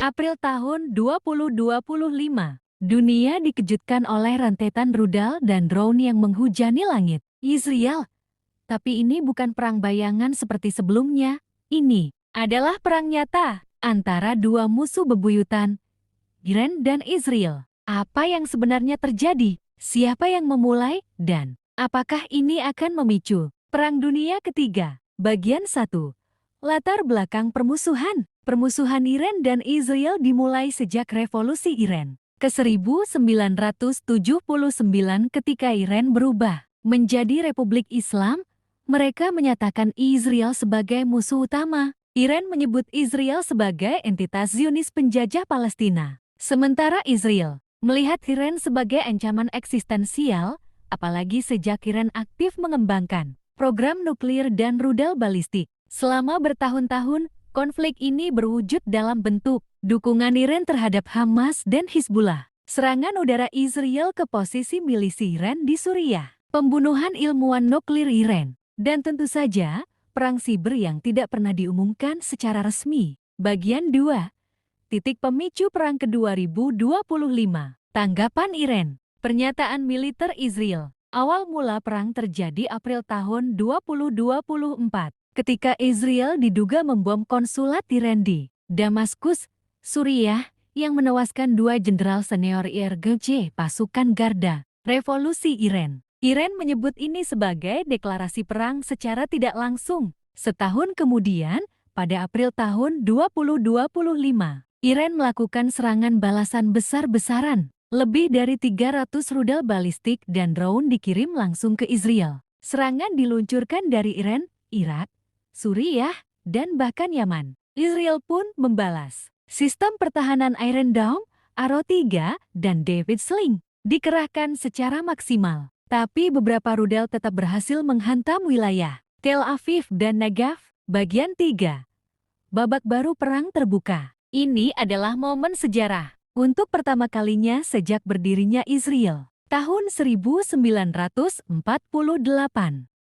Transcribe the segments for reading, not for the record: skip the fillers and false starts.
April tahun 2025, dunia dikejutkan oleh rentetan rudal dan drone yang menghujani langit Israel. Tapi ini bukan perang bayangan seperti sebelumnya. Ini adalah perang nyata antara dua musuh bebuyutan, Iran dan Israel. Apa yang sebenarnya terjadi? Siapa yang memulai? Dan apakah ini akan memicu Perang Dunia Ketiga? Bagian 1. Latar belakang permusuhan. Permusuhan Iran dan Israel dimulai sejak Revolusi Iran ke-1979 ketika Iran berubah menjadi Republik Islam. Mereka menyatakan Israel sebagai musuh utama. Iran menyebut Israel sebagai entitas Zionis penjajah Palestina. Sementara Israel melihat Iran sebagai ancaman eksistensial, apalagi sejak Iran aktif mengembangkan program nuklir dan rudal balistik. Selama bertahun-tahun, konflik ini berwujud dalam bentuk dukungan Iran terhadap Hamas dan Hizbullah, serangan udara Israel ke posisi milisi Iran di Suriah, pembunuhan ilmuwan nuklir Iran, dan tentu saja perang siber yang tidak pernah diumumkan secara resmi. Bagian 2. Titik pemicu Perang ke-2025. Tanggapan Iran. Pernyataan militer Israel. Awal mula perang terjadi April tahun 2024. Ketika Israel diduga membom konsulat Iran di Damaskus, Suriah, yang menewaskan 2 jenderal senior IRGC pasukan Garda Revolusi Iran. Iran menyebut ini sebagai deklarasi perang secara tidak langsung. Setahun kemudian, pada April tahun 2025, Iran melakukan serangan balasan besar-besaran. Lebih dari 300 rudal balistik dan drone dikirim langsung ke Israel. Serangan diluncurkan dari Iran, Irak, Suriah, dan bahkan Yaman. Israel pun membalas. Sistem pertahanan Iron Dome, Arrow 3, dan David Sling dikerahkan secara maksimal. Tapi beberapa rudal tetap berhasil menghantam wilayah Tel Aviv dan Negev. Bagian 3. Babak baru perang terbuka. Ini adalah momen sejarah. Untuk pertama kalinya sejak berdirinya Israel. Tahun 1948,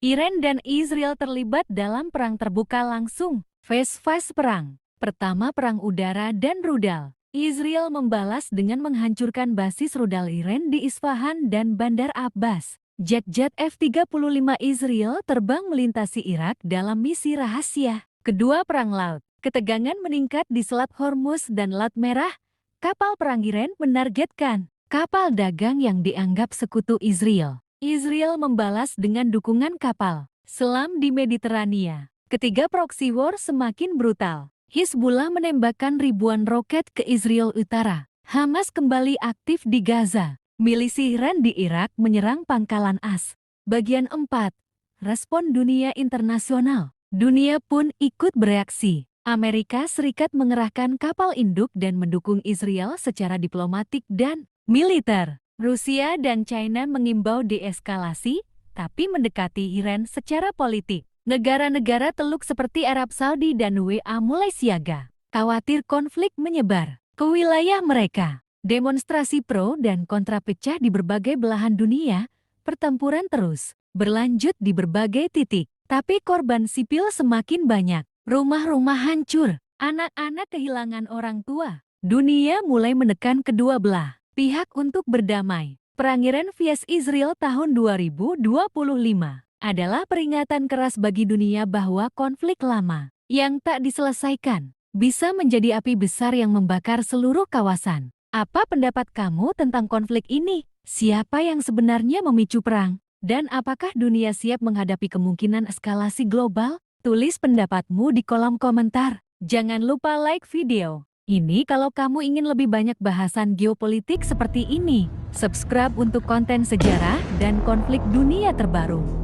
Iran dan Israel terlibat dalam perang terbuka langsung. Fase perang. Pertama, perang udara dan rudal. Israel membalas dengan menghancurkan basis rudal Iran di Isfahan dan Bandar Abbas. Jet-jet F-35 Israel terbang melintasi Irak dalam misi rahasia. Kedua, perang laut. Ketegangan meningkat di Selat Hormuz dan Laut Merah. Kapal perang Iran menargetkan kapal dagang yang dianggap sekutu Israel. Israel membalas dengan dukungan kapal selam di Mediterania. Ketiga, proxy war semakin brutal. Hizbullah menembakkan ribuan roket ke Israel Utara. Hamas kembali aktif di Gaza. Milisi Iran di Irak menyerang Pangkalan As. Bagian 4. Respon dunia internasional. Dunia pun ikut bereaksi. Amerika Serikat mengerahkan kapal induk dan mendukung Israel secara diplomatik dan militer. Rusia dan China mengimbau deeskalasi, tapi mendekati Iran secara politik. Negara-negara Teluk seperti Arab Saudi dan USA mulai siaga. Khawatir konflik menyebar ke wilayah mereka. Demonstrasi pro dan kontra pecah di berbagai belahan dunia. Pertempuran terus berlanjut di berbagai titik, tapi korban sipil semakin banyak. Rumah-rumah hancur, anak-anak kehilangan orang tua. Dunia mulai menekan kedua belah pihak untuk berdamai. Perang Iran vs Israel tahun 2025 adalah peringatan keras bagi dunia bahwa konflik lama yang tak diselesaikan bisa menjadi api besar yang membakar seluruh kawasan. Apa pendapat kamu tentang konflik ini? Siapa yang sebenarnya memicu perang? Dan apakah dunia siap menghadapi kemungkinan eskalasi global? Tulis pendapatmu di kolom komentar. Jangan lupa like video ini kalau kamu ingin lebih banyak bahasan geopolitik seperti ini. Subscribe untuk konten sejarah dan konflik dunia terbaru.